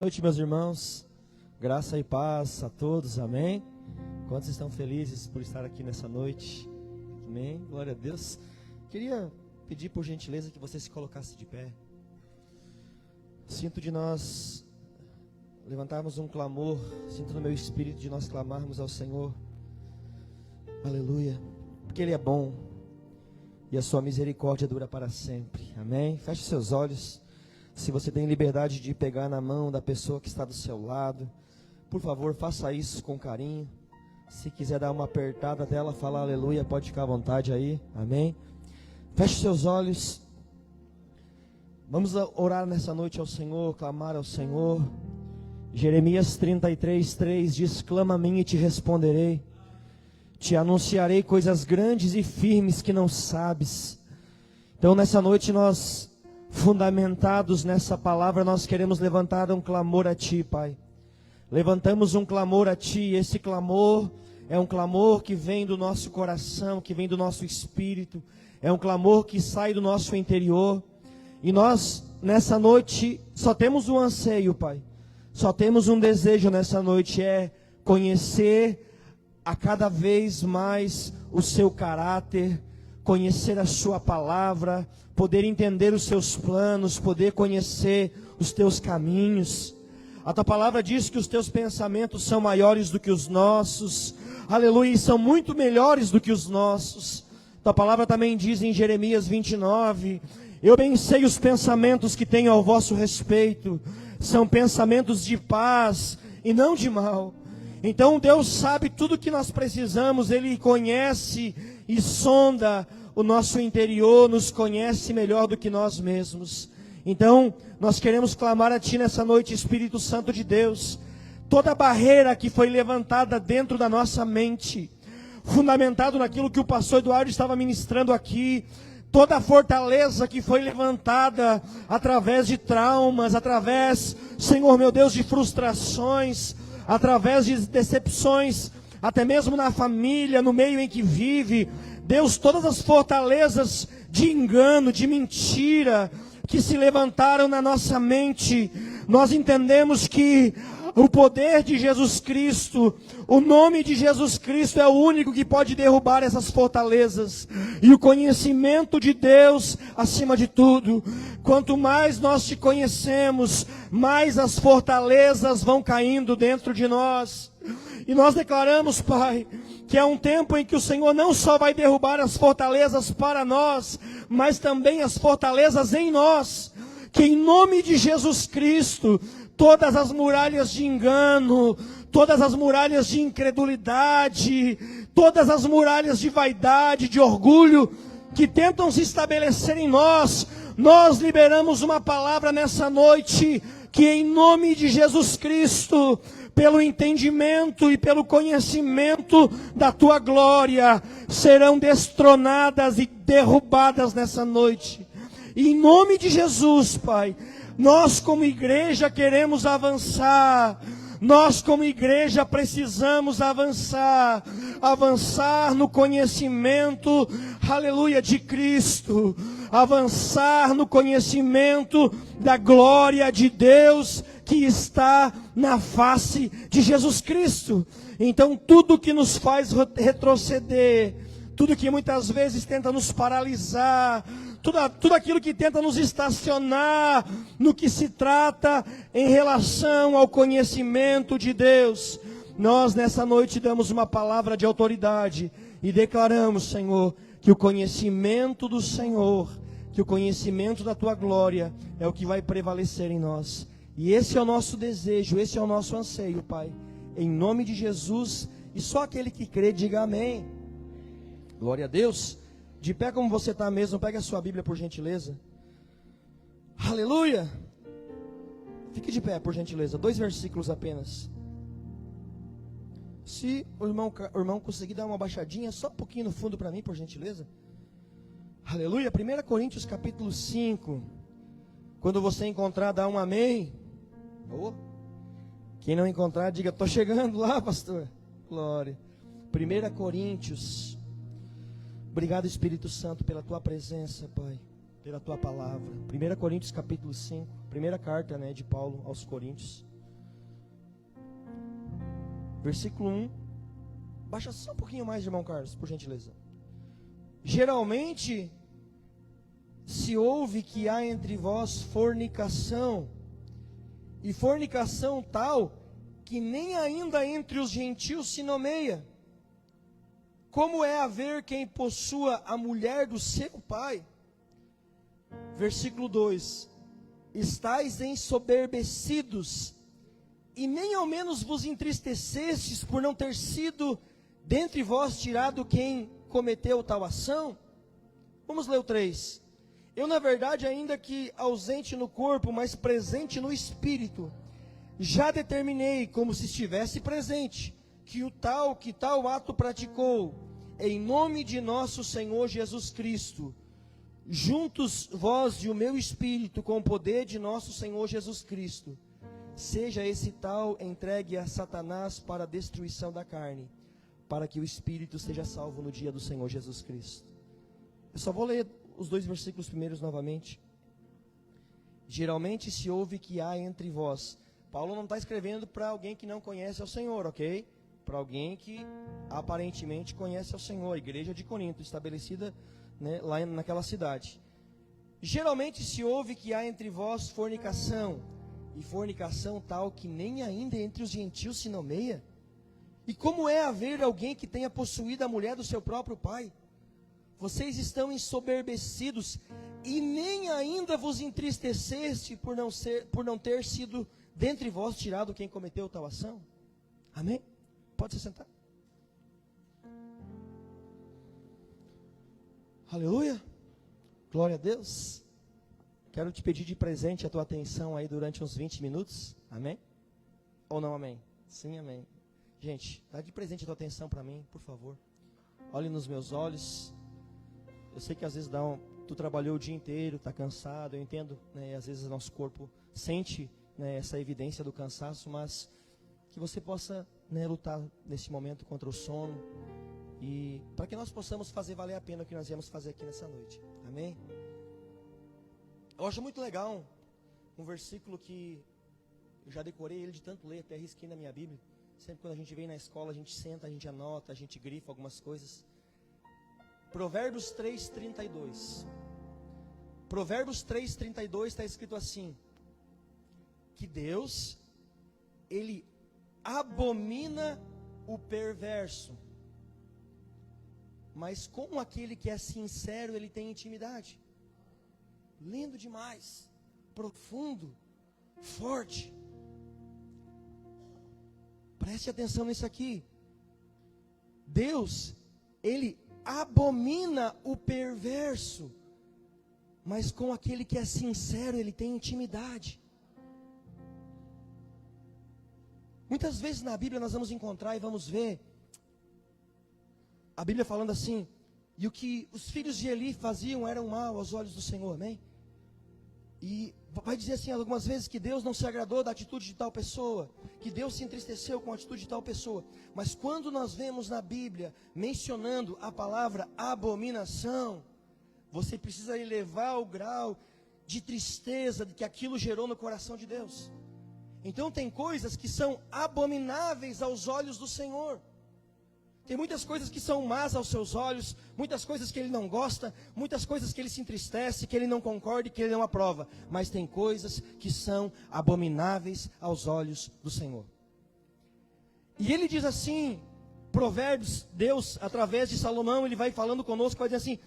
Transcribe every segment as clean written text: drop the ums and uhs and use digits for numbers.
Boa noite, meus irmãos, graça e paz a todos, amém? Quantos estão felizes por estar aqui nessa noite? Amém, glória a Deus. Queria pedir por gentileza que você se colocasse de pé. Sinto de nós levantarmos um clamor, sinto no meu espírito de nós clamarmos ao Senhor, aleluia, porque Ele é bom e a sua misericórdia dura para sempre, amém? Feche seus olhos. Se você tem liberdade de pegar na mão da pessoa que está do seu lado, por favor, faça isso com carinho. Se quiser dar uma apertada dela, fala aleluia, pode ficar à vontade aí, amém? Feche seus olhos. Vamos orar nessa noite ao Senhor, clamar ao Senhor. Jeremias 33:3 diz: clama a mim e te responderei, te anunciarei coisas grandes e firmes que não sabes. Então nessa noite nós, fundamentados nessa palavra, nós queremos levantar um clamor a Ti, Pai. Levantamos um clamor a Ti, e esse clamor é um clamor que vem do nosso coração, que vem do nosso espírito, é um clamor que sai do nosso interior, e nós, nessa noite, só temos um anseio, Pai, só temos um desejo nessa noite, é conhecer a cada vez mais o Seu caráter, conhecer a Sua palavra, poder entender os Seus planos, poder conhecer os Teus caminhos. A Tua palavra diz que os Teus pensamentos são maiores do que os nossos, aleluia, e são muito melhores do que os nossos. Tua palavra também diz em Jeremias 29, eu bem sei os pensamentos que tenho ao vosso respeito, são pensamentos de paz e não de mal. Então Deus sabe tudo que nós precisamos, Ele conhece e sonda o nosso interior, nos conhece melhor do que nós mesmos. Então nós queremos clamar a Ti nessa noite, Espírito Santo de Deus. Toda barreira que foi levantada dentro da nossa mente, fundamentado naquilo que o pastor Eduardo estava ministrando aqui, toda a fortaleza que foi levantada através de traumas, através, Senhor meu Deus, de frustrações, através de decepções, até mesmo na família, no meio em que vive, Deus, todas as fortalezas de engano, de mentira, que se levantaram na nossa mente, nós entendemos que o poder de Jesus Cristo, o nome de Jesus Cristo é o único que pode derrubar essas fortalezas, e o conhecimento de Deus acima de tudo. Quanto mais nós te conhecemos, mais as fortalezas vão caindo dentro de nós. E nós declaramos, Pai, que é um tempo em que o Senhor não só vai derrubar as fortalezas para nós, mas também as fortalezas em nós. Que em nome de Jesus Cristo, todas as muralhas de engano, todas as muralhas de incredulidade, todas as muralhas de vaidade, de orgulho, que tentam se estabelecer em nós, nós liberamos uma palavra nessa noite, que em nome de Jesus Cristo, pelo entendimento e pelo conhecimento da Tua glória, serão destronadas e derrubadas nessa noite. E em nome de Jesus, Pai, nós como igreja queremos avançar, nós como igreja precisamos avançar no conhecimento, aleluia, de Cristo, avançar no conhecimento da glória de Deus que está na face de Jesus Cristo. Então tudo que nos faz retroceder, tudo que muitas vezes tenta nos paralisar, tudo aquilo que tenta nos estacionar no que se trata em relação ao conhecimento de Deus, nós nessa noite damos uma palavra de autoridade e declaramos, Senhor, que o conhecimento do Senhor, que o conhecimento da Tua glória é o que vai prevalecer em nós. E esse é o nosso desejo, esse é o nosso anseio, Pai, em nome de Jesus. E só aquele que crê diga amém. Glória a Deus. De pé como você está mesmo, pega a sua Bíblia por gentileza. Aleluia. Fique de pé por gentileza, 2 versículos apenas. Se o irmão conseguir dar uma baixadinha só um pouquinho no fundo para mim, por gentileza. Aleluia. 1 Coríntios capítulo 5. Quando você encontrar, dá um amém. Oh. Quem não encontrar, diga, estou chegando lá, pastor. Glória. 1 Coríntios. Obrigado, Espírito Santo, pela Tua presença, Pai, pela Tua palavra. 1 Coríntios capítulo 5, primeira carta, de Paulo aos Coríntios. versículo 1. Baixa só um pouquinho mais, irmão Carlos, por gentileza. Geralmente se ouve que há entre vós fornicação, e fornicação tal que nem ainda entre os gentios se nomeia. Como é haver quem possua a mulher do seu pai? Versículo 2: estais ensoberbecidos, e nem ao menos vos entristecestes por não ter sido dentre vós tirado quem cometeu tal ação? Vamos ler o 3. Eu, na verdade, ainda que ausente no corpo, mas presente no espírito, já determinei, como se estivesse presente, que tal ato praticou, em nome de nosso Senhor Jesus Cristo, juntos vós e o meu espírito, com o poder de nosso Senhor Jesus Cristo, seja esse tal entregue a Satanás para a destruição da carne, para que o espírito seja salvo no dia do Senhor Jesus Cristo. Eu só vou ler os 2 versículos primeiros novamente. Geralmente se ouve que há entre vós. Paulo não está escrevendo para alguém que não conhece ao Senhor, ok? Para alguém que aparentemente conhece ao Senhor. A igreja de Corinto, estabelecida, né, lá naquela cidade. Geralmente se ouve que há entre vós fornicação, e fornicação tal que nem ainda entre os gentios se nomeia. E como é haver alguém que tenha possuído a mulher do seu próprio pai? Vocês estão ensoberbecidos, e nem ainda vos entristeceste por não ter sido dentre vós tirado quem cometeu tal ação? Amém? Pode se sentar. Aleluia. Glória a Deus. Quero te pedir de presente a tua atenção aí durante uns 20 minutos. Amém? Ou não amém? Sim, amém. Gente, dá de presente a tua atenção para mim, por favor. Olhe nos meus olhos. Eu sei que às vezes tu trabalhou o dia inteiro, está cansado, eu entendo, né, às vezes o nosso corpo sente, né, essa evidência do cansaço, mas que você possa, né, lutar nesse momento contra o sono, e para que nós possamos fazer valer a pena o que nós viemos fazer aqui nessa noite. Amém? Eu acho muito legal um versículo que eu já decorei ele de tanto ler, até risquei na minha Bíblia. Sempre quando a gente vem na escola, a gente senta, a gente anota, a gente grifa algumas coisas. Provérbios 3:32. Provérbios 3:32 está escrito assim: que Deus, Ele abomina o perverso, mas com aquele que é sincero, Ele tem intimidade. Lindo demais, profundo, forte. Preste atenção nisso aqui. Deus, Ele abomina o perverso, mas com aquele que é sincero, Ele tem intimidade. Muitas vezes na Bíblia nós vamos encontrar e vamos ver a Bíblia falando assim: e o que os filhos de Eli faziam eram mal aos olhos do Senhor, amém? E vai dizer assim algumas vezes que Deus não se agradou da atitude de tal pessoa, que Deus se entristeceu com a atitude de tal pessoa. Mas quando nós vemos na Bíblia mencionando a palavra abominação, você precisa elevar o grau de tristeza que aquilo gerou no coração de Deus. Então tem coisas que são abomináveis aos olhos do Senhor. Tem muitas coisas que são más aos seus olhos, muitas coisas que Ele não gosta, muitas coisas que Ele se entristece, que Ele não concorda e que Ele não aprova. Mas tem coisas que são abomináveis aos olhos do Senhor. E Ele diz assim, Provérbios, Deus, através de Salomão, Ele vai falando conosco, vai dizer assim: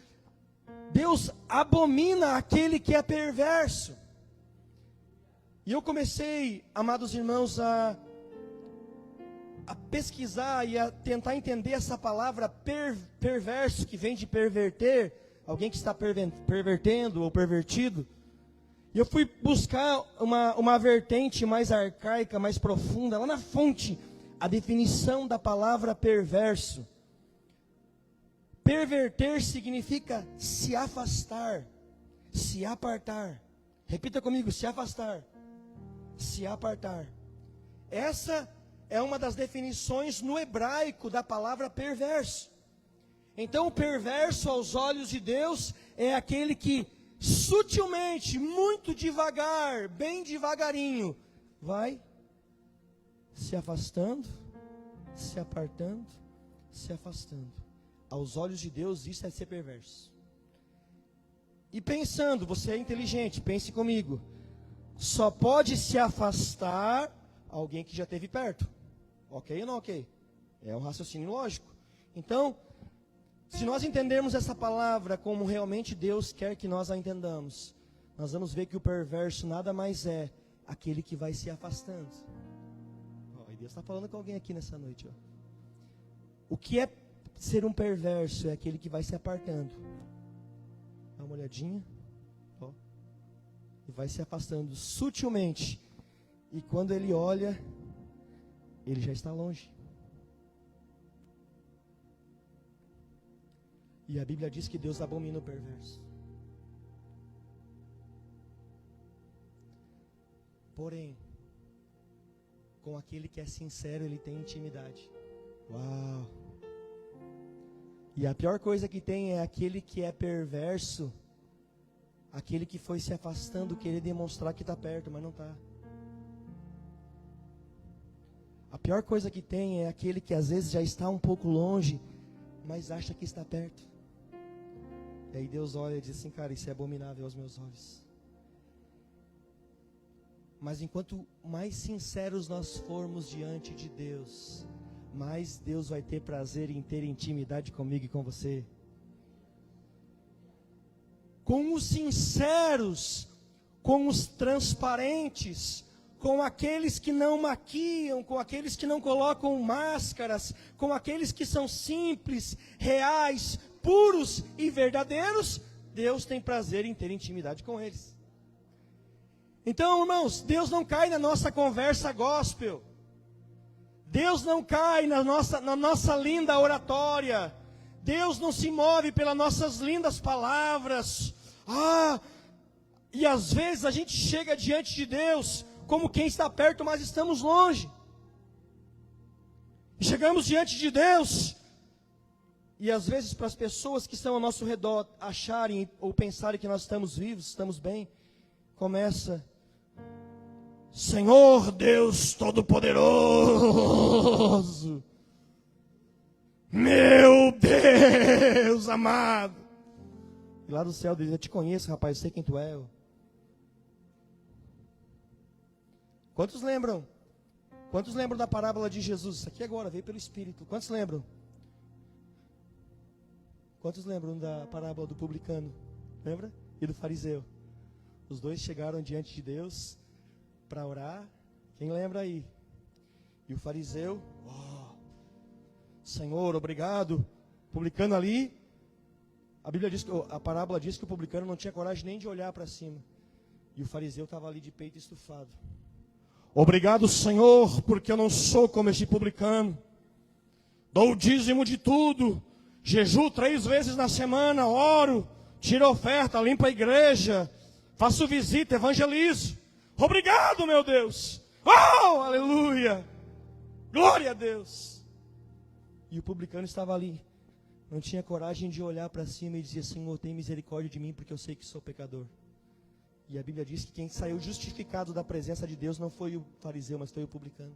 Deus abomina aquele que é perverso. E eu comecei, amados irmãos, a pesquisar e a tentar entender essa palavra perverso, que vem de perverter, alguém que está pervertendo ou pervertido. E eu fui buscar uma vertente mais arcaica, mais profunda, lá na fonte, a definição da palavra perverso. Perverter significa se afastar, se apartar. Repita comigo: se afastar, se apartar. Essa é uma das definições no hebraico da palavra perverso. Então, o perverso aos olhos de Deus é aquele que sutilmente, muito devagar, bem devagarinho, vai se afastando, se apartando, se afastando. Aos olhos de Deus, isso é ser perverso. E pensando, você é inteligente, pense comigo. Só pode se afastar alguém que já esteve perto. Ok ou não ok? É um raciocínio lógico. Então, se nós entendermos essa palavra como realmente Deus quer que nós a entendamos, nós vamos ver que o perverso nada mais é aquele que vai se afastando. E Deus está falando com alguém aqui nessa noite. O que é ser um perverso? É aquele que vai se apartando. Dá uma olhadinha. E vai se afastando sutilmente. E quando ele olha, ele já está longe. E a Bíblia diz que Deus abomina o perverso. Porém, com aquele que é sincero, ele tem intimidade. Uau! E a pior coisa que tem é aquele que é perverso, aquele que foi se afastando, querer demonstrar que está perto, mas não está. A pior coisa que tem é aquele que às vezes já está um pouco longe, mas acha que está perto. E aí Deus olha e diz assim, cara, isso é abominável aos meus olhos. Mas enquanto mais sinceros nós formos diante de Deus, mais Deus vai ter prazer em ter intimidade comigo e com você. Com os sinceros, com os transparentes, com aqueles que não maquiam, com aqueles que não colocam máscaras, com aqueles que são simples, reais, puros e verdadeiros, Deus tem prazer em ter intimidade com eles. Então, irmãos, Deus não cai na nossa conversa gospel. Deus não cai na nossa linda oratória. Deus não se move pelas nossas lindas palavras. E às vezes a gente chega diante de Deus como quem está perto, mas estamos longe. E chegamos diante de Deus, e às vezes para as pessoas que estão ao nosso redor acharem ou pensarem que nós estamos vivos, estamos bem, começa: Senhor Deus Todo-Poderoso, meu Deus amado. E lá do céu diz: eu te conheço, rapaz, eu sei quem tu é. Quantos lembram? Quantos lembram da parábola de Jesus? Isso aqui agora veio pelo Espírito. Quantos lembram? Quantos lembram da parábola do publicano? Lembra? E do fariseu? Os dois chegaram diante de Deus para orar. Quem lembra aí? E o fariseu: Senhor, obrigado. O publicano ali, a Bíblia diz, a parábola diz que o publicano não tinha coragem nem de olhar para cima. E o fariseu estava ali de peito estufado. Obrigado, Senhor, porque eu não sou como esse publicano. Dou o dízimo de tudo. Jejuo 3 vezes na semana, oro, tiro oferta, limpo a igreja, faço visita, evangelizo. Obrigado, meu Deus. Oh, aleluia. Glória a Deus. E o publicano estava ali. Não tinha coragem de olhar para cima e dizer: Senhor, tem misericórdia de mim, porque eu sei que sou pecador. E a Bíblia diz que quem saiu justificado da presença de Deus não foi o fariseu, mas foi o publicano.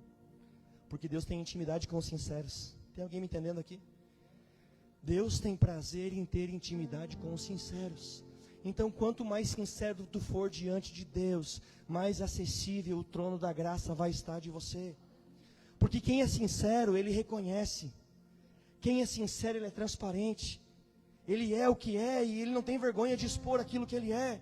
Porque Deus tem intimidade com os sinceros. Tem alguém me entendendo aqui? Deus tem prazer em ter intimidade com os sinceros. Então, quanto mais sincero tu for diante de Deus, mais acessível o trono da graça vai estar de você. Porque quem é sincero, ele reconhece. Quem é sincero, ele é transparente. Ele é o que é e ele não tem vergonha de expor aquilo que ele é.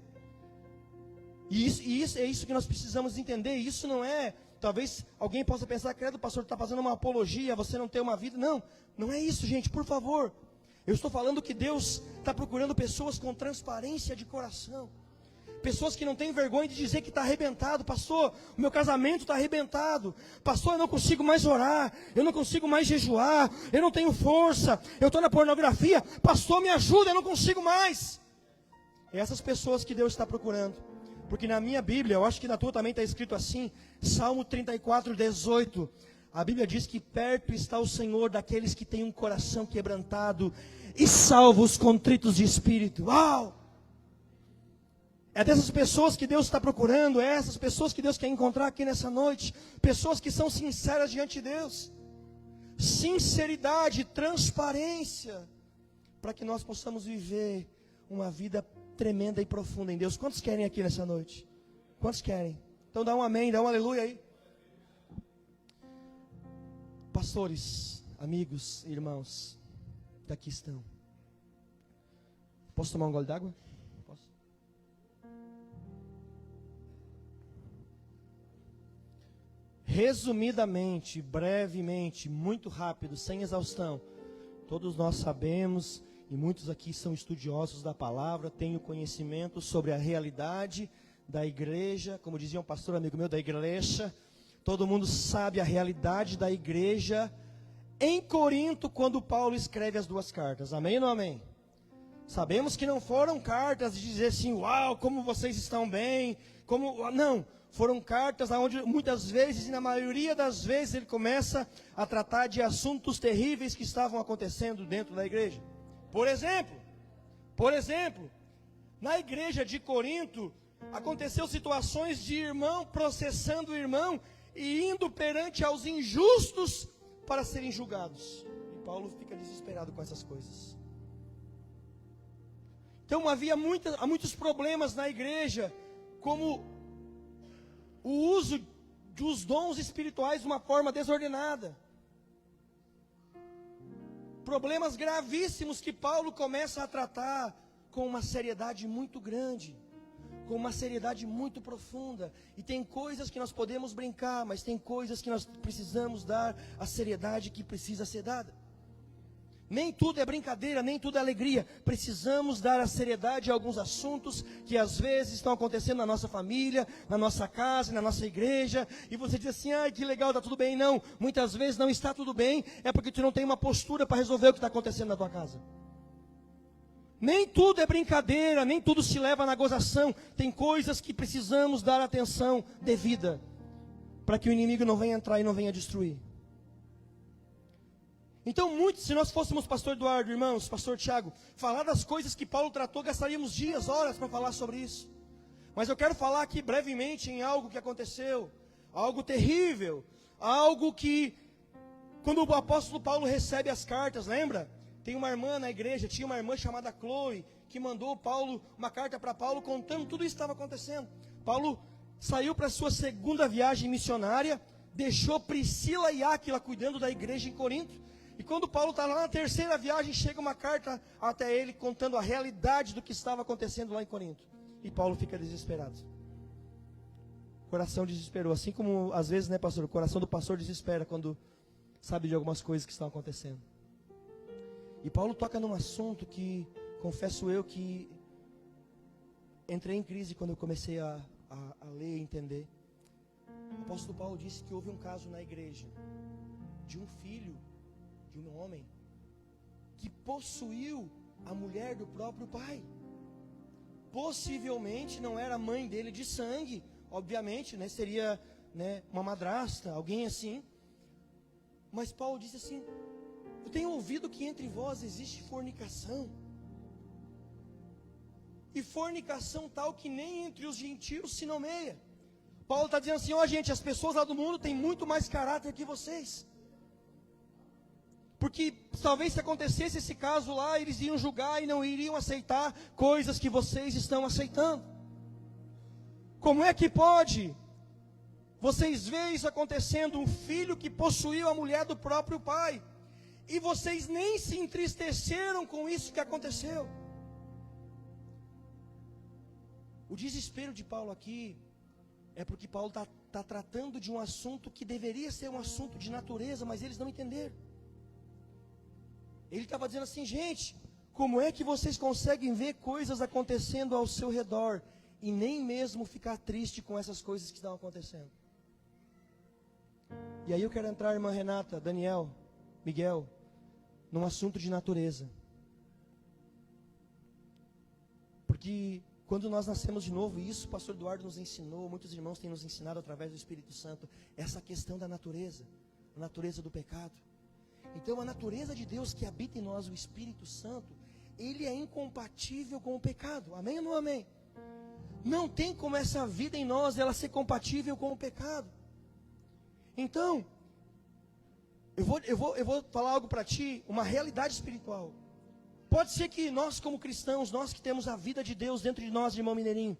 E isso é isso que nós precisamos entender. Isso não é, talvez alguém possa pensar: credo, o pastor está fazendo uma apologia, você não tem uma vida. Não, não é isso, gente, por favor. Eu estou falando que Deus está procurando pessoas com transparência de coração. Pessoas que não têm vergonha de dizer que está arrebentado. Pastor, o meu casamento está arrebentado. Pastor, eu não consigo mais orar. Eu não consigo mais jejuar. Eu não tenho força. Eu estou na pornografia. Pastor, me ajuda, eu não consigo mais. É essas pessoas que Deus está procurando. Porque na minha Bíblia, eu acho que na tua também está escrito assim, Salmo 34, 18. A Bíblia diz que perto está o Senhor daqueles que têm um coração quebrantado e salva os contritos de espírito. Uau! É dessas pessoas que Deus está procurando, é essas pessoas que Deus quer encontrar aqui nessa noite. Pessoas que são sinceras diante de Deus. sinceridade, transparência, para que nós possamos viver uma vida tremenda e profunda em Deus. Quantos querem aqui nessa noite? Quantos querem? Então dá um amém, dá um aleluia aí. Pastores, amigos, irmãos, daqui estão. Posso tomar um gole d'água? Posso? Resumidamente, brevemente, muito rápido, sem exaustão, todos nós sabemos, e muitos aqui são estudiosos da palavra, têm o conhecimento sobre a realidade da igreja, como dizia um pastor amigo meu, da igreja. Todo mundo sabe a realidade da igreja em Corinto, quando Paulo escreve as duas cartas. Amém ou não amém? Sabemos que não foram cartas de dizer assim, uau, como vocês estão bem, como... Não, foram cartas onde muitas vezes, e na maioria das vezes, ele começa a tratar de assuntos terríveis que estavam acontecendo dentro da igreja. Por exemplo, na igreja de Corinto, aconteceu situações de irmão processando o irmão e indo perante aos injustos para serem julgados. E Paulo fica desesperado com essas coisas. Então havia muitos problemas na igreja, como o uso dos dons espirituais de uma forma desordenada. Problemas gravíssimos que Paulo começa a tratar com uma seriedade muito grande, com uma seriedade muito profunda. E tem coisas que nós podemos brincar, mas tem coisas que nós precisamos dar a seriedade que precisa ser dada. Nem tudo é brincadeira, nem tudo é alegria. Precisamos dar a seriedade a alguns assuntos que às vezes estão acontecendo na nossa família, na nossa casa, na nossa igreja. E você diz assim, ai que legal, está tudo bem. Não, muitas vezes não está tudo bem, é porque tu não tem uma postura para resolver o que está acontecendo na tua casa. Nem tudo é brincadeira, nem tudo se leva na gozação. Tem coisas que precisamos dar atenção devida, para que o inimigo não venha entrar e não venha destruir. Então, se nós fôssemos pastor Eduardo, irmãos, pastor Tiago, falar das coisas que Paulo tratou, gastaríamos dias, horas para falar sobre isso. Mas eu quero falar aqui brevemente em algo que aconteceu, algo terrível, algo que, quando o apóstolo Paulo recebe as cartas, lembra? Tem uma irmã na igreja, tinha uma irmã chamada Chloe, que mandou uma carta para Paulo contando tudo isso que estava acontecendo. Paulo saiu para a sua segunda viagem missionária, deixou Priscila e Áquila cuidando da igreja em Corinto. E quando Paulo está lá na terceira viagem, chega uma carta até ele contando a realidade do que estava acontecendo lá em Corinto. E Paulo fica desesperado. O coração desesperou, assim como às vezes, né, pastor, o coração do pastor desespera quando sabe de algumas coisas que estão acontecendo. E Paulo toca num assunto que, confesso eu, que entrei em crise quando eu comecei a ler e entender. O apóstolo Paulo disse que houve um caso na igreja de um filho de um homem que possuiu a mulher do próprio pai. Possivelmente não era a mãe dele de sangue, obviamente, né, seria, né, uma madrasta, alguém assim. Mas Paulo disse assim: eu tenho ouvido que entre vós existe fornicação, e fornicação tal que nem entre os gentios se nomeia. Paulo está dizendo assim, ó gente, as pessoas lá do mundo têm muito mais caráter que vocês. Porque talvez se acontecesse esse caso lá, eles iam julgar e não iriam aceitar coisas que vocês estão aceitando. Como é que pode? Vocês veem isso acontecendo, um filho que possuiu a mulher do próprio pai, e vocês nem se entristeceram com isso que aconteceu. O desespero de Paulo aqui é porque Paulo está tratando de um assunto que deveria ser um assunto de natureza, mas eles não entenderam. Ele estava dizendo assim, gente, como é que vocês conseguem ver coisas acontecendo ao seu redor e nem mesmo ficar triste com essas coisas que estão acontecendo? E aí eu quero entrar, irmã Renata, Daniel, Miguel, num assunto de natureza. Porque quando nós nascemos de novo, e isso o pastor Eduardo nos ensinou, muitos irmãos têm nos ensinado através do Espírito Santo, essa questão da natureza, a natureza do pecado. Então a natureza de Deus que habita em nós, o Espírito Santo, ele é incompatível com o pecado. Amém ou não amém? Não tem como essa vida em nós, ela ser compatível com o pecado. Então, Eu vou falar algo para ti, uma realidade espiritual. Pode ser que nós como cristãos, nós que temos a vida de Deus dentro de nós, irmão Mineirinho,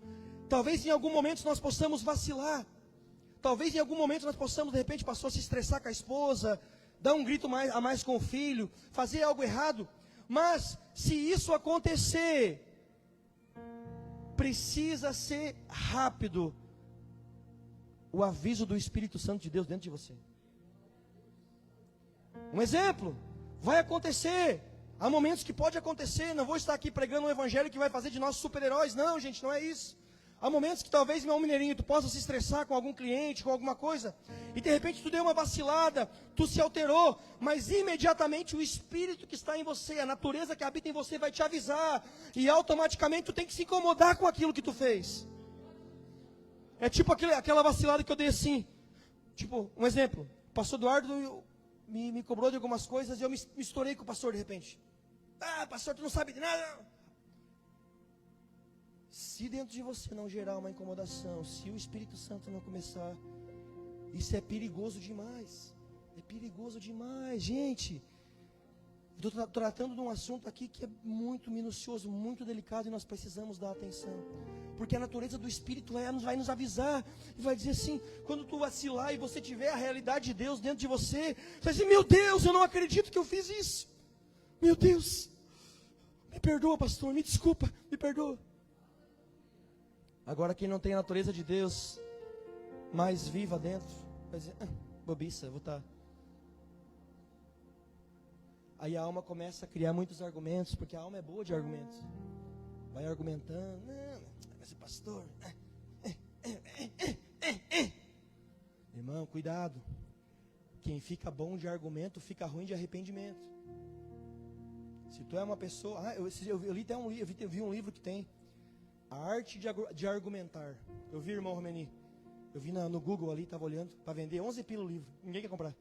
talvez em algum momento nós possamos vacilar. Talvez em algum momento nós possamos, de repente, pastor, se estressar com a esposa, dar um grito a mais com o filho, fazer algo errado. Mas, se isso acontecer, precisa ser rápido o aviso do Espírito Santo de Deus dentro de você. Um exemplo, vai acontecer. Há momentos que pode acontecer. Não vou estar aqui pregando um evangelho que vai fazer de nós super-heróis. Não, gente, não é isso. Há momentos que talvez, meu Mineirinho, tu possa se estressar com algum cliente, com alguma coisa, e de repente tu deu uma vacilada, tu se alterou, mas imediatamente o Espírito que está em você, a natureza que habita em você vai te avisar, e automaticamente tu tem que se incomodar com aquilo que tu fez. É tipo aquela vacilada que eu dei assim, tipo, um exemplo, o pastor Eduardo me cobrou de algumas coisas, e eu me estourei com o pastor de repente. Ah, pastor, tu não sabe de nada. Se dentro de você não gerar uma incomodação, se o Espírito Santo não começar, isso é perigoso demais. É perigoso demais, gente. Estou tratando de um assunto aqui que é muito minucioso, muito delicado, e nós precisamos dar atenção. Porque a natureza do Espírito vai nos avisar, e vai dizer assim, quando tu vacilar e você tiver a realidade de Deus dentro de você, você vai dizer, meu Deus, eu não acredito que eu fiz isso. Meu Deus, me perdoa, pastor, me desculpa, me perdoa. Agora quem não tem a natureza de Deus mais viva dentro, vai dizer, bobiça, eu vou estar. Aí a alma começa a criar muitos argumentos, porque a alma é boa de argumentos. Vai argumentando, não, mas pastor, irmão, cuidado. Quem fica bom de argumento, fica ruim de arrependimento. Se tu é uma pessoa, eu li até um livro, eu vi um livro que tem a arte de argumentar. Eu vi, irmão Romeni, eu vi no Google ali, estava olhando, para vender 11 pila o livro, ninguém quer comprar.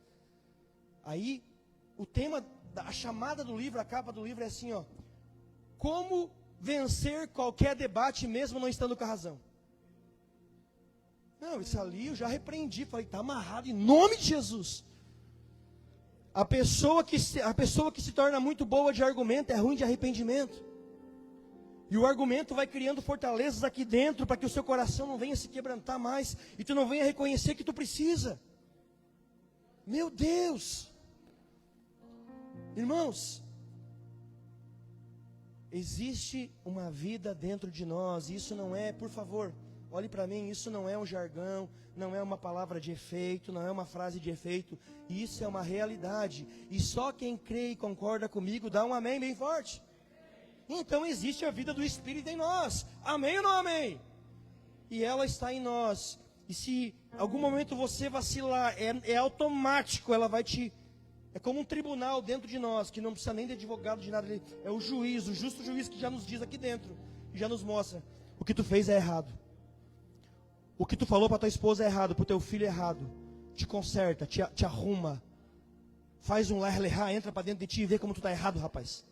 Aí, o tema, a chamada do livro, a capa do livro é assim, ó, como vencer qualquer debate mesmo não estando com a razão. Não, isso ali eu já repreendi, falei, está amarrado em nome de Jesus. A pessoa que se torna muito boa de argumento é ruim de arrependimento. E o argumento vai criando fortalezas aqui dentro para que o seu coração não venha se quebrantar mais e tu não venha reconhecer que tu precisa. Meu Deus! Irmãos, existe uma vida dentro de nós, e isso não é, por favor, olhe para mim, isso não é um jargão, não é uma palavra de efeito, não é uma frase de efeito, isso é uma realidade. E só quem crê e concorda comigo dá um amém bem forte. Então existe a vida do Espírito em nós. Amém ou não amém? E ela está em nós. E se algum momento você vacilar, é automático, ela vai te... É como um tribunal dentro de nós, que não precisa nem de advogado, de nada. É o juiz, o justo juiz que já nos diz aqui dentro, e já nos mostra, o que tu fez é errado. O que tu falou para tua esposa é errado, para o teu filho é errado. Te conserta, te arruma. Faz um lerlerá, entra para dentro de ti e vê como tu está errado, rapaz.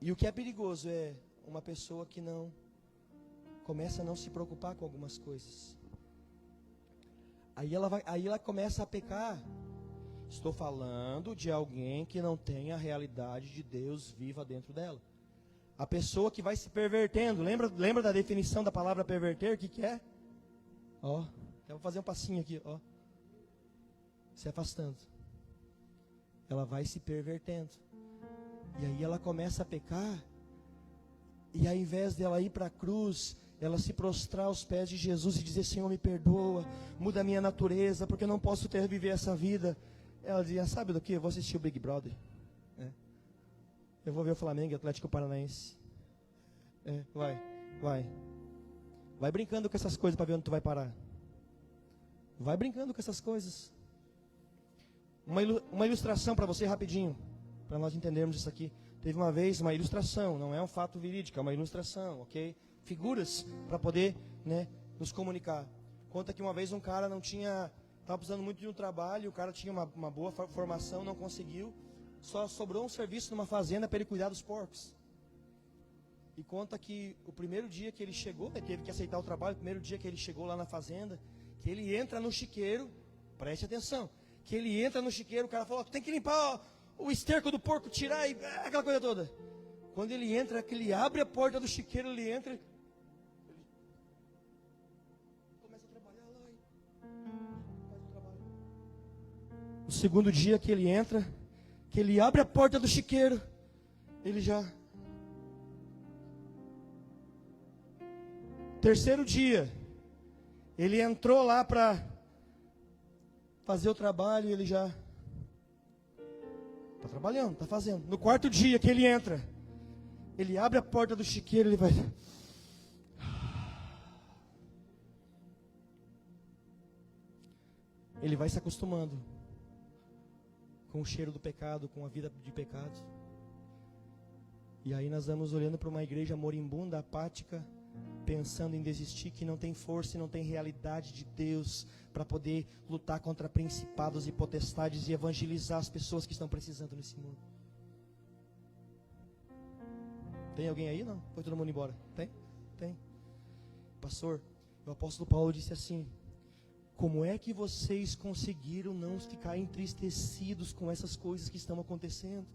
E o que é perigoso é uma pessoa que não começa a não se preocupar com algumas coisas. Aí ela começa a pecar. Estou falando de alguém que não tem a realidade de Deus viva dentro dela. A pessoa que vai se pervertendo. Lembra da definição da palavra perverter? O que é? Ó, eu vou fazer um passinho aqui, ó. Se afastando. Ela vai se pervertendo. E aí ela começa a pecar, e ao invés dela ir para a cruz, ela se prostrar aos pés de Jesus e dizer, Senhor, me perdoa, muda a minha natureza, porque eu não posso viver essa vida. Ela dizia, sabe do que? Eu vou assistir o Big Brother. Eu vou ver o Flamengo e Atlético Paranaense. Vai brincando com essas coisas para ver onde tu vai parar. Vai brincando com essas coisas. Uma ilustração para você rapidinho, para nós entendermos isso aqui. Teve uma vez uma ilustração, não é um fato verídico, é uma ilustração, ok? Figuras para poder, nos comunicar. Conta que uma vez um cara estava precisando muito de um trabalho, o cara tinha uma boa formação, não conseguiu, só sobrou um serviço numa fazenda para ele cuidar dos porcos. E conta que o primeiro dia que ele chegou, teve que aceitar o trabalho, o primeiro dia que ele chegou lá na fazenda, que ele entra no chiqueiro, Preste atenção. Que ele entra no chiqueiro, o cara fala, tem que limpar o esterco do porco, tirar e aquela coisa toda. Quando ele entra, que ele abre a porta do chiqueiro, ele entra, ele começa a trabalhar lá e faz o trabalho. O segundo dia que ele entra, que ele abre a porta do chiqueiro, ele já... Terceiro dia, ele entrou lá para fazer o trabalho e ele já está trabalhando, está fazendo. No quarto dia que ele entra, ele abre a porta do chiqueiro, ele vai... Ele vai se acostumando com o cheiro do pecado, com a vida de pecado. E aí nós vamos olhando para uma igreja moribunda, apática, pensando em desistir, que não tem força e não tem realidade de Deus para poder lutar contra principados e potestades e evangelizar as pessoas que estão precisando nesse mundo. Tem alguém aí? Não? Foi todo mundo embora? Tem? Tem. Pastor, o apóstolo Paulo disse assim: como é que vocês conseguiram não ficar entristecidos com essas coisas que estão acontecendo?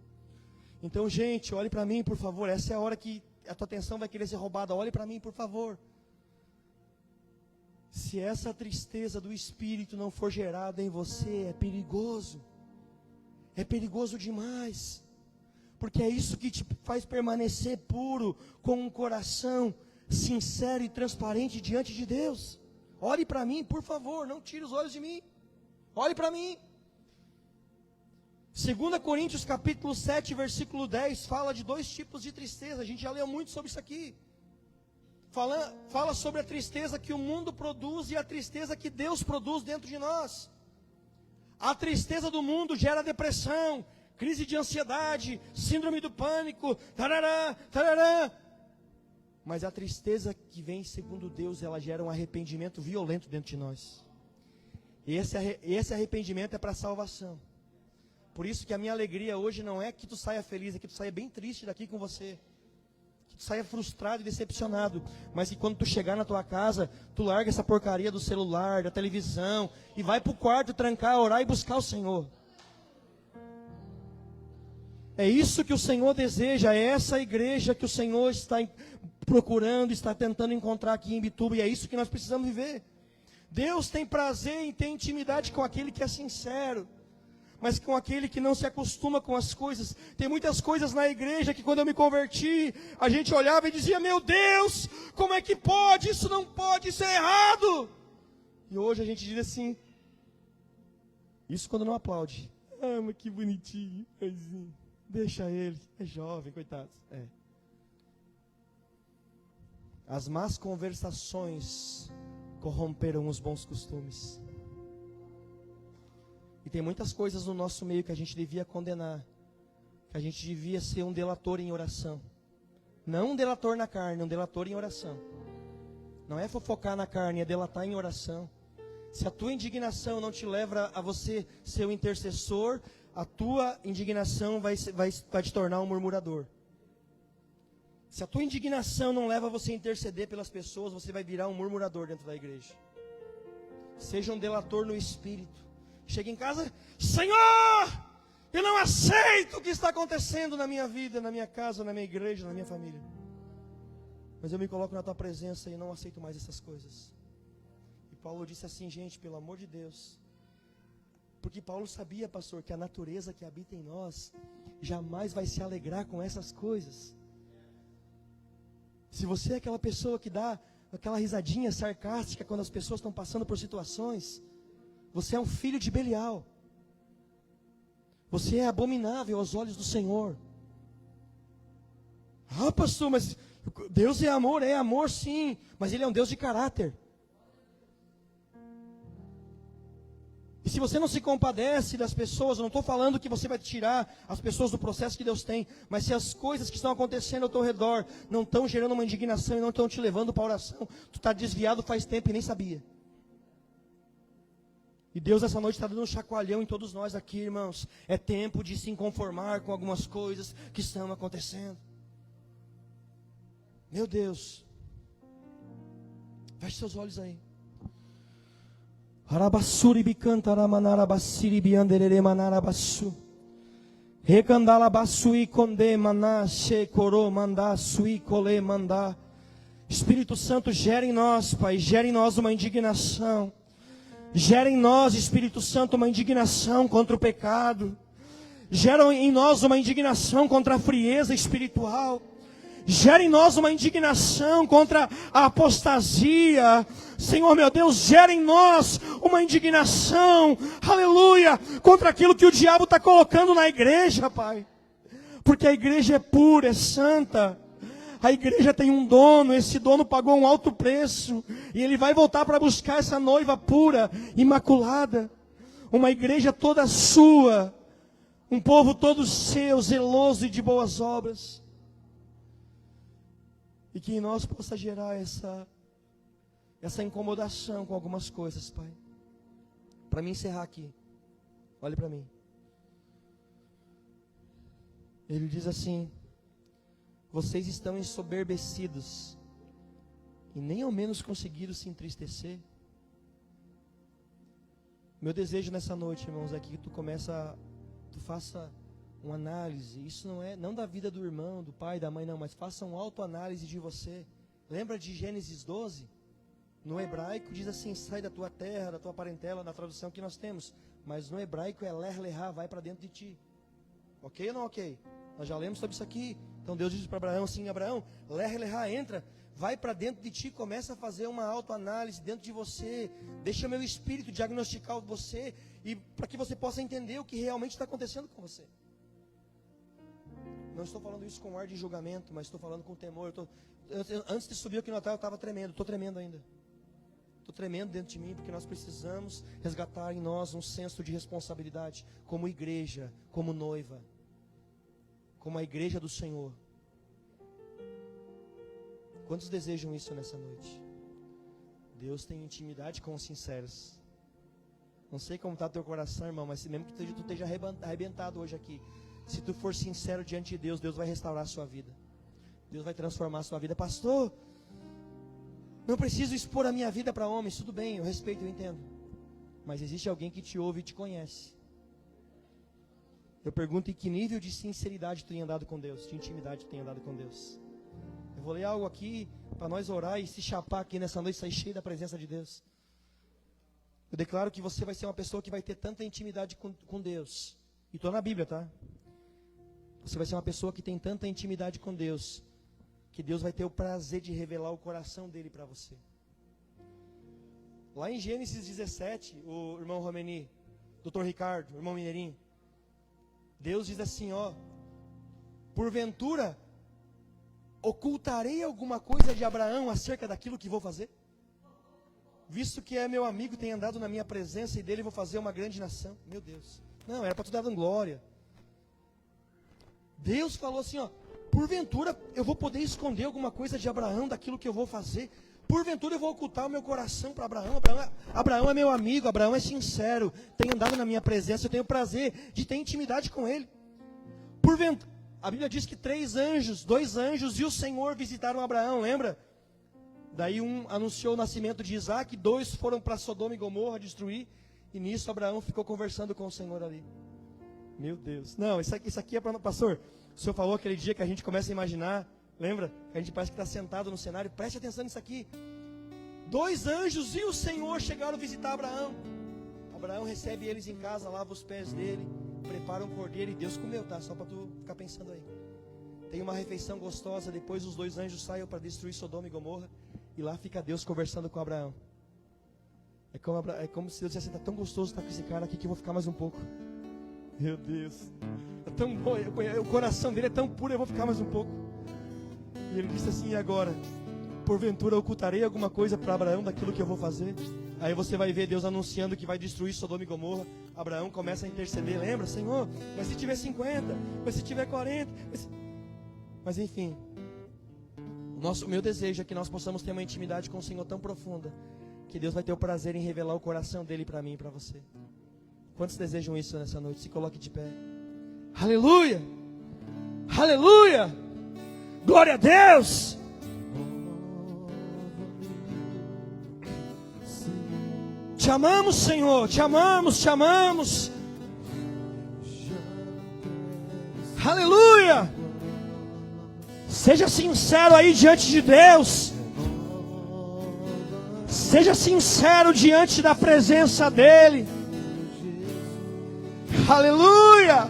Então, gente, olhe para mim, por favor. Essa é a hora que a tua atenção vai querer ser roubada. Olhe para mim, por favor. Se essa tristeza do Espírito não for gerada em você, é perigoso. É perigoso demais. Porque é isso que te faz permanecer puro, com um coração sincero e transparente diante de Deus. Olhe para mim, por favor, não tire os olhos de mim. Olhe para mim. 2 Coríntios capítulo 7, versículo 10, fala de dois tipos de tristeza. A gente já leu muito sobre isso aqui. Fala sobre a tristeza que o mundo produz e a tristeza que Deus produz dentro de nós. A tristeza do mundo gera depressão, crise de ansiedade, síndrome do pânico, tarará, tarará. Mas a tristeza que vem segundo Deus, ela gera um arrependimento violento dentro de nós. E esse arrependimento é para salvação. Por isso que a minha alegria hoje não é que tu saia feliz, é que tu saia bem triste daqui com você. Que tu saia frustrado e decepcionado. Mas que quando tu chegar na tua casa, tu larga essa porcaria do celular, da televisão, e vai para o quarto trancar, orar e buscar o Senhor. É isso que o Senhor deseja, é essa igreja que o Senhor está procurando, está tentando encontrar aqui em Imbituba, e é isso que nós precisamos viver. Deus tem prazer em ter intimidade com aquele que é sincero, mas com aquele que não se acostuma com as coisas. Tem muitas coisas na igreja que quando eu me converti, a gente olhava e dizia: meu Deus, como é que pode? Isso não pode, isso é errado. E hoje a gente diz assim, isso quando não aplaude. Ah, mas que bonitinho, deixa ele, é jovem, coitado. As más conversações corromperam os bons costumes. E tem muitas coisas no nosso meio que a gente devia condenar, que a gente devia ser um delator em oração. Não um delator na carne, um delator em oração. Não é fofocar na carne, é delatar em oração. Se a tua indignação não te leva a você ser o intercessor, a tua indignação vai te tornar um murmurador. Se a tua indignação não leva você a interceder pelas pessoas, você vai virar um murmurador dentro da igreja. Seja um delator no espírito. Chega em casa, Senhor, eu não aceito o que está acontecendo na minha vida, na minha casa, na minha igreja, na minha família. Mas eu me coloco na tua presença e não aceito mais essas coisas. E Paulo disse assim, gente, pelo amor de Deus. Porque Paulo sabia, pastor, que a natureza que habita em nós jamais vai se alegrar com essas coisas. Se você é aquela pessoa que dá aquela risadinha sarcástica quando as pessoas estão passando por situações, você é um filho de Belial. Você é abominável aos olhos do Senhor. Ah, pastor, mas Deus é amor sim, mas Ele é um Deus de caráter. E se você não se compadece das pessoas, eu não estou falando que você vai tirar as pessoas do processo que Deus tem, mas se as coisas que estão acontecendo ao teu redor não estão gerando uma indignação e não estão te levando para a oração, tu está desviado faz tempo e nem sabia. E Deus essa noite está dando um chacoalhão em todos nós aqui, irmãos. É tempo de se inconformar com algumas coisas que estão acontecendo. Meu Deus. Feche seus olhos aí. Arabassuri bicantara manara basiri bianderere manara bassu. Recandala basui conde maná che coro mandá sui cole mandá. Espírito Santo, gera em nós, Pai, gera em nós uma indignação. Gera em nós, Espírito Santo, uma indignação contra o pecado. Gera em nós uma indignação contra a frieza espiritual. Gera em nós uma indignação contra a apostasia. Senhor meu Deus, gera em nós uma indignação, aleluia, contra aquilo que o diabo está colocando na igreja, Pai. Porque a igreja é pura, é santa. A igreja tem um dono, esse dono pagou um alto preço. E ele vai voltar para buscar essa noiva pura, imaculada. Uma igreja toda sua. Um povo todo seu, zeloso e de boas obras. E que em nós possa gerar essa incomodação com algumas coisas, Pai. Para me encerrar aqui. Olhe para mim. Ele diz assim: vocês estão ensoberbecidos e nem ao menos conseguiram se entristecer. Meu desejo nessa noite, irmãos, é que tu faça uma análise. Isso não da vida do irmão, do pai, da mãe, não, mas faça uma autoanálise de você. Lembra de Gênesis 12? No hebraico diz assim: sai da tua terra, da tua parentela, na tradução que nós temos. Mas no hebraico é ler lehá, vai para dentro de ti. Ok ou não ok? Nós já lemos sobre isso aqui. Então Deus disse para Abraão assim: Abraão, ler lehá, entra, vai para dentro de ti, começa a fazer uma autoanálise dentro de você. Deixa o meu espírito diagnosticar você, e para que você possa entender o que realmente está acontecendo com você. Não estou falando isso com ar de julgamento, mas estou falando com temor. Antes de subir aqui no altar, eu estava tremendo. Estou tremendo ainda. Estou tremendo dentro de mim, porque nós precisamos resgatar em nós um senso de responsabilidade, como igreja, como noiva, como a igreja do Senhor. Quantos desejam isso nessa noite? Deus tem intimidade com os sinceros. Não sei como está teu coração, irmão, mas mesmo que tu esteja arrebentado hoje aqui, se tu for sincero diante de Deus, Deus vai restaurar a sua vida. Deus vai transformar a sua vida. Pastor, não preciso expor a minha vida para homens. Tudo bem, eu respeito, eu entendo. Mas existe alguém que te ouve e te conhece. Eu pergunto: em que nível de sinceridade tu tem andado com Deus? De intimidade tu tem andado com Deus? Eu vou ler algo aqui para nós orar e se chapar aqui nessa noite, sair cheio da presença de Deus. Eu declaro que você vai ser uma pessoa que vai ter tanta intimidade com Deus. E estou na Bíblia, tá? Você vai ser uma pessoa que tem tanta intimidade com Deus, que Deus vai ter o prazer de revelar o coração dele para você. Lá em Gênesis 17, o irmão Romeni, Dr. Ricardo, o irmão Mineirinho, Deus diz assim, ó: porventura ocultarei alguma coisa de Abraão acerca daquilo que vou fazer? Visto que é meu amigo, tem andado na minha presença, e dele vou fazer uma grande nação. Meu Deus, não, era para tu dar glória. Deus falou assim, ó: porventura eu vou poder esconder alguma coisa de Abraão, daquilo que eu vou fazer? Porventura eu vou ocultar o meu coração para Abraão? Abraão é meu amigo, Abraão é sincero, tem andado na minha presença, eu tenho prazer de ter intimidade com ele. Porventura, a Bíblia diz que 2 anjos e o Senhor visitaram Abraão, lembra? Daí um anunciou o nascimento de Isaac, 2 foram para Sodoma e Gomorra destruir, e nisso Abraão ficou conversando com o Senhor ali. Meu Deus, não, isso aqui é para... Pastor, o senhor falou aquele dia que a gente começa a imaginar, lembra? A gente parece que está sentado no cenário. Preste atenção nisso aqui. 2 anjos e o Senhor chegaram a visitar Abraão. Abraão recebe eles em casa, lava os pés dele, prepara um cordeiro, e Deus comeu, tá? Só para tu ficar pensando aí. Tem uma refeição gostosa, depois os 2 anjos saem para destruir Sodoma e Gomorra, e lá fica Deus conversando com Abraão. É como se Deus dissesse assim: está tão gostoso estar com esse cara aqui que eu vou ficar mais um pouco. Meu Deus, é tão bom, o coração dele é tão puro, eu vou ficar mais um pouco. E ele disse assim: e agora? Porventura ocultarei alguma coisa para Abraão daquilo que eu vou fazer? Aí você vai ver Deus anunciando que vai destruir Sodoma e Gomorra. Abraão começa a interceder, lembra? Senhor, mas se tiver 50, mas se tiver 40, mas enfim, o meu desejo é que nós possamos ter uma intimidade com o Senhor tão profunda, que Deus vai ter o prazer em revelar o coração dele para mim e para você. Quantos desejam isso nessa noite? Se coloque de pé. Aleluia! Aleluia! Glória a Deus! Te amamos, Senhor, te amamos, te amamos. Aleluia. Seja sincero aí diante de Deus. Seja sincero diante da presença dEle. Aleluia.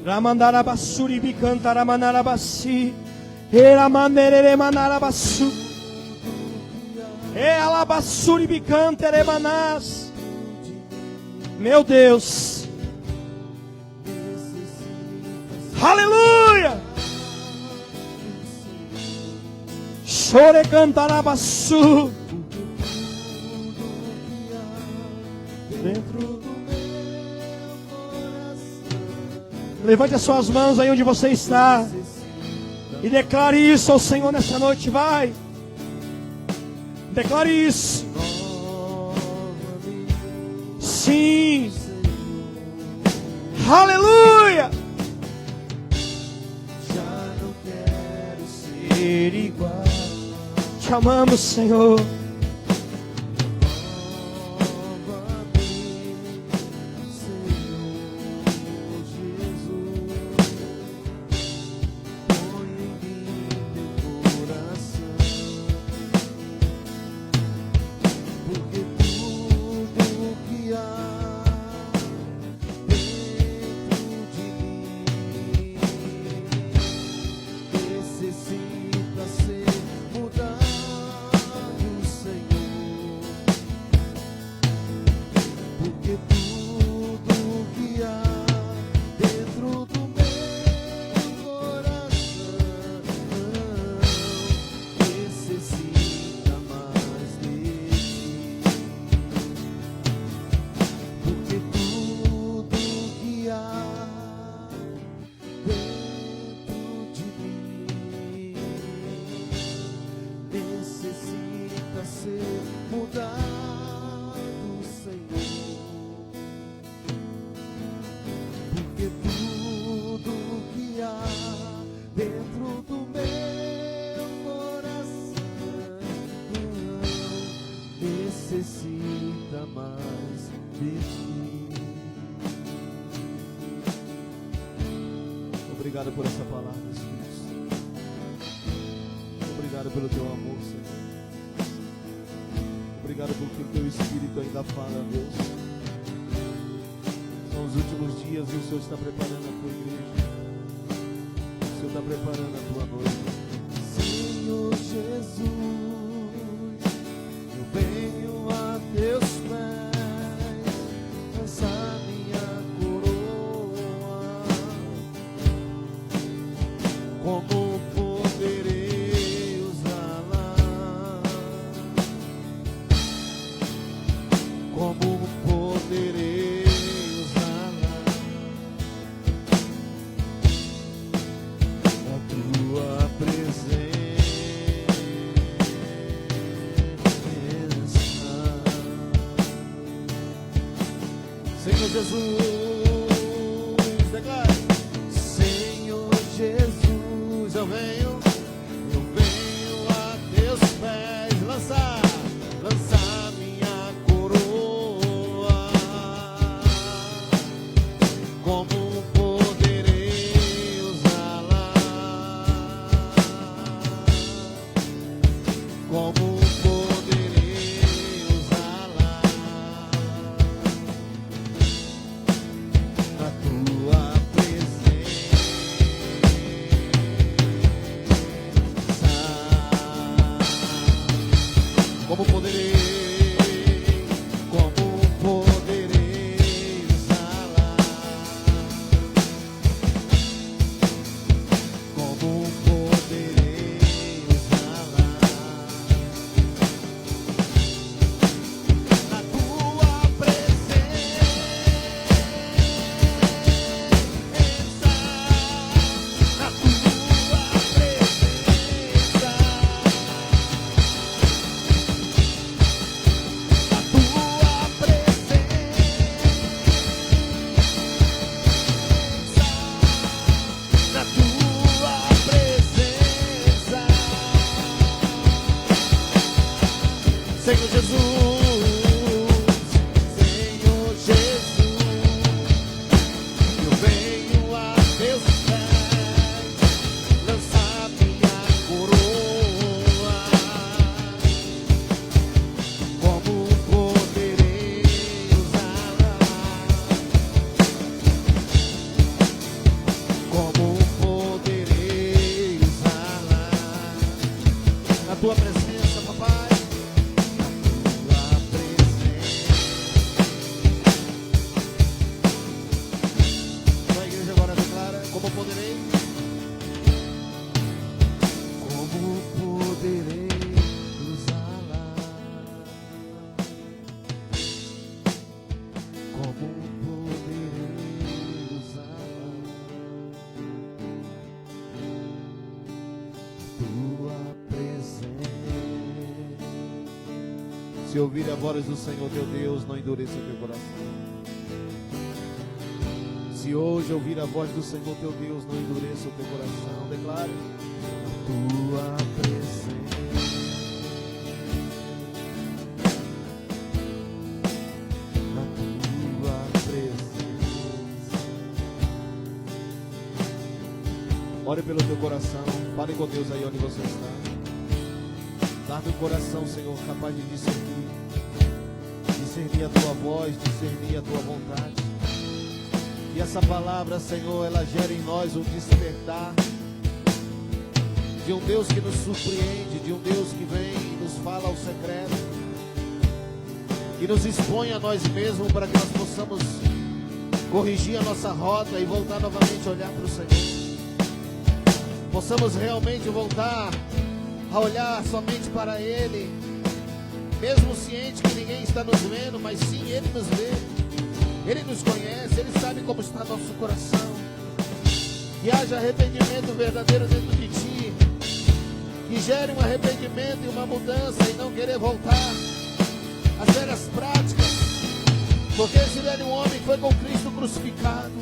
Ramandarabassuri bicantaramanarabassi. Eramandereremanarabasu. Ealabassuri bicanteremanas. Meu Deus. Aleluia. Chore cantarabassu. Dentro do meu coração. Levante as suas mãos aí onde você está e declare isso ao Senhor nessa noite. Vai. Declare isso. Sim. Aleluia. Já não quero ser igual. Te amamos, Senhor. Obrigado por essa palavra, Espírito. Obrigado pelo teu amor, Senhor. Obrigado porque o teu Espírito ainda fala, Deus. São os últimos dias e o Senhor está preparando a tua igreja. O Senhor está preparando a tua noite. Senhor Jesus, eu venho a teus pés, lançar minha coroa. Como poderei usá-la? Como poderei usá-la? Na tua presença, Senhor Jesus, declare. Senhor Jesus, eu venho a teus pés lançar minha coroa. Como poderei usá-la? Como poderei usá-la? Na tua presença, Se ouvir a voz do Senhor teu Deus, não endureça o teu coração. Se hoje ouvir a voz do Senhor teu Deus, não endureça o teu coração. Declare a tua presença. Ore pelo teu coração. Fale com Deus aí onde você está. Dá-me um coração, Senhor, capaz de discernir a tua voz, discernir a tua vontade. Que essa palavra, Senhor, ela gere em nós um despertar de um Deus que nos surpreende, de um Deus que vem e nos fala ao secreto, que nos expõe a nós mesmos para que nós possamos corrigir a nossa rota e voltar novamente a olhar para o Senhor. Possamos realmente voltar a olhar somente para Ele, mesmo ciente que ninguém está nos vendo, mas sim Ele nos vê, Ele nos conhece, Ele sabe como está nosso coração. Que haja arrependimento verdadeiro dentro de ti, que gere um arrependimento e uma mudança e não querer voltar às velhas práticas, porque esse velho homem foi com Cristo crucificado.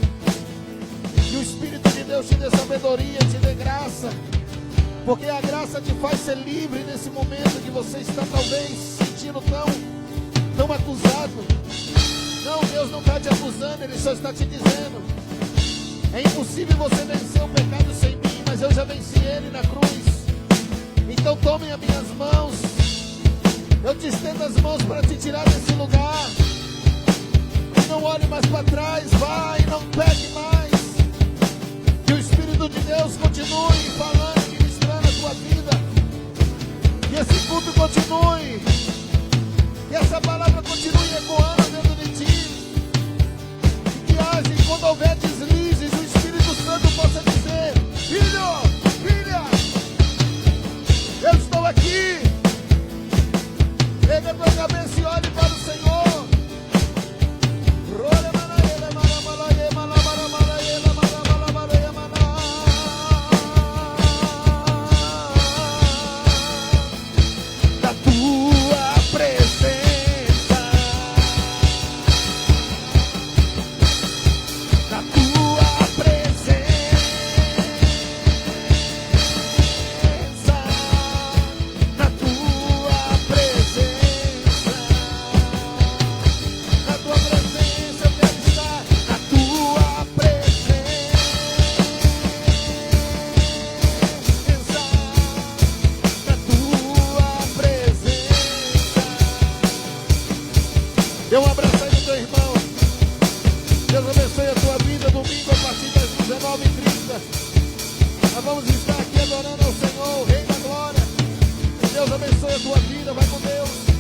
Que o Espírito de Deus te dê sabedoria, te dê graça, porque a graça te faz ser livre nesse momento que você está talvez se sentindo tão acusado. Não, Deus não está te acusando, Ele só está te dizendo: é impossível você vencer o pecado sem mim, mas eu já venci ele na cruz. Então tome as minhas mãos, eu te estendo as mãos para te tirar desse lugar. E não olhe mais para trás, vai, não pegue mais. Que o Espírito de Deus continue falando e ministrando a tua vida. Que esse culto continue. Que essa palavra continue ecoando dentro de ti. E que haja, quando houver deslizes, o Espírito Santo possa dizer: filho, filha, eu estou aqui. Pega a tua cabeça e olhe para o Senhor. Dê um abraço aí no teu irmão. Deus abençoe a tua vida. Domingo a partir das 19h30. Nós vamos estar aqui adorando ao Senhor, o Rei da Glória. Que Deus abençoe a tua vida. Vai com Deus.